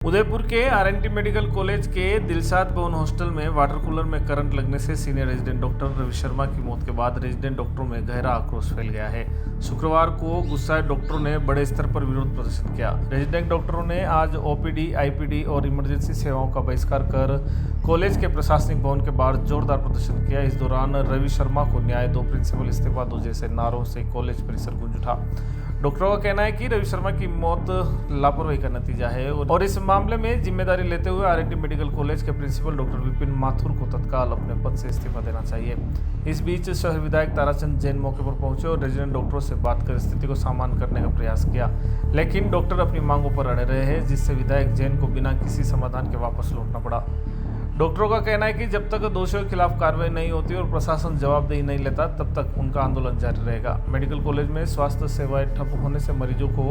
उदयपुर के RNT medical college के दिलशाद भवन हॉस्टल में वाटर कूलर में करंट लगने से senior resident doctor Ravi Sharma की मौत के बाद रेजिडेंट डॉक्टरों में गहरा आक्रोश फैल गया है। शुक्रवार को गुस्साए डॉक्टरों ने बड़े स्तर पर विरोध प्रदर्शित किया। रेजिडेंट डॉक्टरों ने आज ओपीडी, आईपीडी और इमरजेंसी सेवाओं का बहिष्कार कर कॉलेज के प्रशासनिक भवन के बाहर जोरदार प्रदर्शन किया। इस दौरान रवि शर्मा को न्याय दो, प्रिंसिपल इस्तीफा दो जैसे नारों से कॉलेज परिसर गूंज उठा। डॉक्टरों का कहना है कि रवि शर्मा की मौत लापरवाही का नतीजा है और इस मामले में जिम्मेदारी लेते हुए आरएनटी मेडिकल कॉलेज के प्रिंसिपल डॉक्टर विपिन माथुर को तत्काल अपने पद से इस्तीफा देना चाहिए। इस बीच शहर विधायक ताराचंद जैन मौके पर पहुंचे और रेजिडेंट डॉक्टरों से बात कर स्थिति को सामान्य करने का प्रयास किया, लेकिन डॉक्टर अपनी मांगों पर अड़े रहे हैं, जिससे विधायक जैन को बिना किसी समाधान के वापस लौटना पड़ा। डॉक्टरों का कहना है कि जब तक दोषियों के खिलाफ कार्रवाई नहीं होती और प्रशासन जवाबदेही नहीं लेता, तब तक उनका आंदोलन जारी रहेगा। मेडिकल कॉलेज में स्वास्थ्य सेवाएं ठप होने से मरीजों को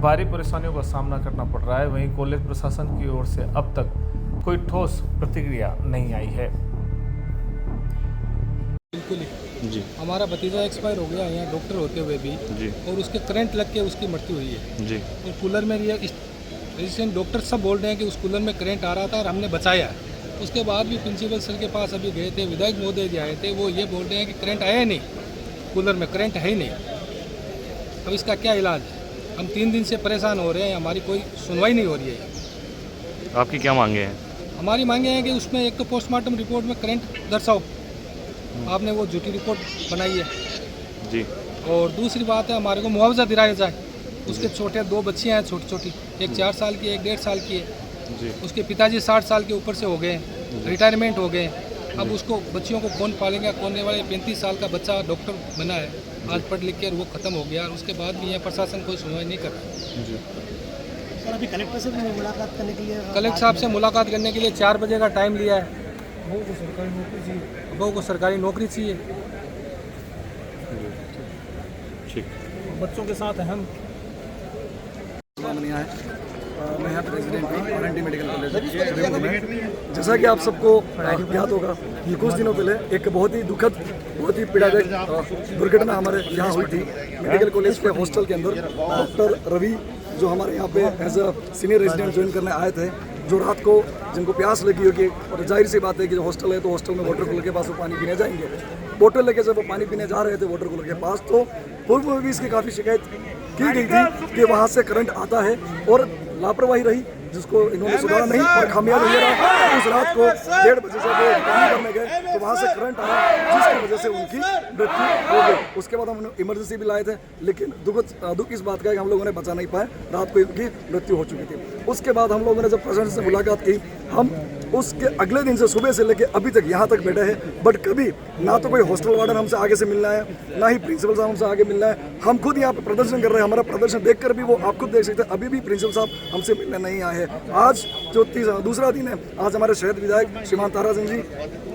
भारी परेशानियों का सामना करना पड़ रहा है। वहीं कॉलेज प्रशासन की ओर से अब तक कोई ठोस प्रतिक्रिया नहीं आई है। बिल्कुल जी, हमारा भतीजा एक्सपायर हो गया यहाँ डॉक्टर होते हुए भी जी, और उसके करंट लग के उसकी मृत्यु हुई है जी। और कूलर में रेजिडेंट डॉक्टर सब बोल रहे हैं कि उस कूलर में करंट आ रहा था और हमने बचाया। उसके बाद भी प्रिंसिपल सर के पास अभी गए थे, विधायक महोदय जी आए थे, वो ये बोल रहे हैं कि करंट आया नहीं, कूलर में करंट है ही नहीं। अब इसका क्या इलाज है? हम 3 दिन से परेशान हो रहे हैं, हमारी कोई सुनवाई नहीं हो रही है। आपकी क्या मांगे हैं? हमारी मांगे हैं कि उसमें एक तो पोस्टमार्टम रिपोर्ट में करंट दर्शाओ, आपने वो झूठी रिपोर्ट बनाई है जी। और दूसरी बात है, हमारे को मुआवजा दिलाया जाए। उसके छोटे 2 बच्चियाँ हैं छोटी छोटी, एक 4 साल की, एक 1.5 साल की है जी। उसके पिताजी 60 साल के ऊपर से हो गए, रिटायरमेंट हो गए। अब उसको बच्चियों को कौन पालेगा? कौन वाले 35 साल का बच्चा डॉक्टर बना है, आज पढ़ लिख कर वो ख़त्म हो गया और उसके बाद भी यहाँ प्रशासन कोई सुनवाई नहीं कर रहा है। सर अभी कलेक्टर से भी मुलाकात करने के लिए, कलेक्टर साहब से मुलाकात करने के लिए 4 बजे का टाइम लिया है। बहू को सरकारी नौकरी चाहिए, बहू को सरकारी नौकरी चाहिए। ठीक, बच्चों के साथ अहम मैं यहाँ पर रेजिडेंट हूँ आरएनटी मेडिकल कॉलेज में। जैसा कि आप सबको ज्ञात होगा कि कुछ दिनों पहले एक बहुत ही दुखद, बहुत ही पीड़ादायक दुर्घटना हमारे यहाँ हुई थी। मेडिकल कॉलेज के हॉस्टल के अंदर डॉक्टर रवि, जो हमारे यहाँ पे as a senior resident join करने आए थे, जो रात को जिनको प्यास लगी होगी, और जाहिर सी बात है कि जो हॉस्टल है तो हॉस्टल में वाटर कूलर के पास वो पानी पीने जाएंगे। बोतल लेके जब वो पानी पीने जा रहे थे वाटर कूलर के पास, तो पूर्व में भी इसकी काफ़ी शिकायत की गई थी कि वहाँ से करंट आता है और लापरवाही रही, जिसको इन्होंने सुधारा नहीं और खामियाजा ये रहा। उस रात को 1:30 बजे से वो पानी करने गए तो वहाँ से करंट आया, जिसकी वजह से उनकी मृत्यु हो गई। उसके बाद हम इमरजेंसी भी लाए थे, लेकिन दुख इस बात का है कि हम लोगों ने बचा नहीं पाए, रात को इनकी मृत्यु हो चुकी थी। उसके बाद हम लोगों ने जब प्रशासन से मुलाकात की, हम उसके अगले दिन से सुबह से लेके अभी तक यहाँ तक बैठे हैं, बट कभी ना तो कोई हॉस्टल वार्डन हमसे आगे से मिलना है, ना ही प्रिंसिपल साहब हमसे आगे मिलना है। हम खुद यहाँ पे प्रदर्शन कर रहे हैं, हमारा प्रदर्शन देखकर भी वो आप खुद देख सकते हैं, अभी भी प्रिंसिपल साहब हमसे मिलने नहीं आए हैं। आज जो दूसरा दिन है, आज हमारे शहर विधायक श्रीमान ताराचंद जी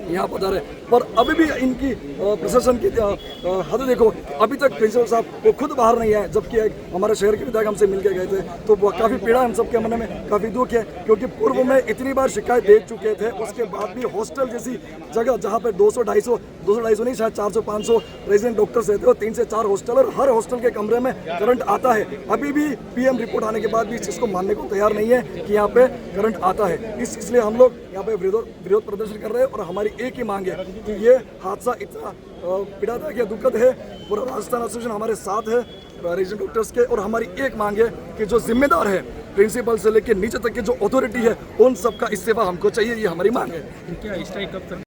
यहाँ पधारे, पर अभी भी इनकी प्रशासन की हद देखो, अभी तक प्रिंसिपल साहब वो खुद बाहर नहीं आए, जबकि हमारे शहर के विधायक हमसे मिलकर गए थे। तो काफ़ी पीड़ा हम सबके मन में काफ़ी दुख है, क्योंकि पूर्व में इतनी बार शिकायत दे चुके थे, उसके बाद भी हॉस्टल जैसी जगह जहाँ पर 200-250 नहीं, शायद 400-500 रेजिडेंट डॉक्टर्स रहते हो, 3 से 4 हॉस्टल, और हर हॉस्टल के कमरे में करंट आता है। अभी भी पीएम रिपोर्ट आने के बाद भी इस चीज़ को मानने को तैयार नहीं है कि यहाँ पे करंट आता है। इसलिए हम लोग यहाँ पे विरोध प्रदर्शन कर रहे हैं और हमारी एक ही मांग है कि ये हादसा इतना पीड़ादायक या दुखद है, पूरा राजस्थान एसोसिएशन हमारे साथ है रेजिडेंट डॉक्टर्स के, और हमारी एक मांग है कि जो जिम्मेदार है प्रिंसिपल से लेकर नीचे तक के जो अथॉरिटी है, उन सबका इस्तीफा हमको चाहिए, ये हमारी मांग है। क्या स्ट्राइक कब तक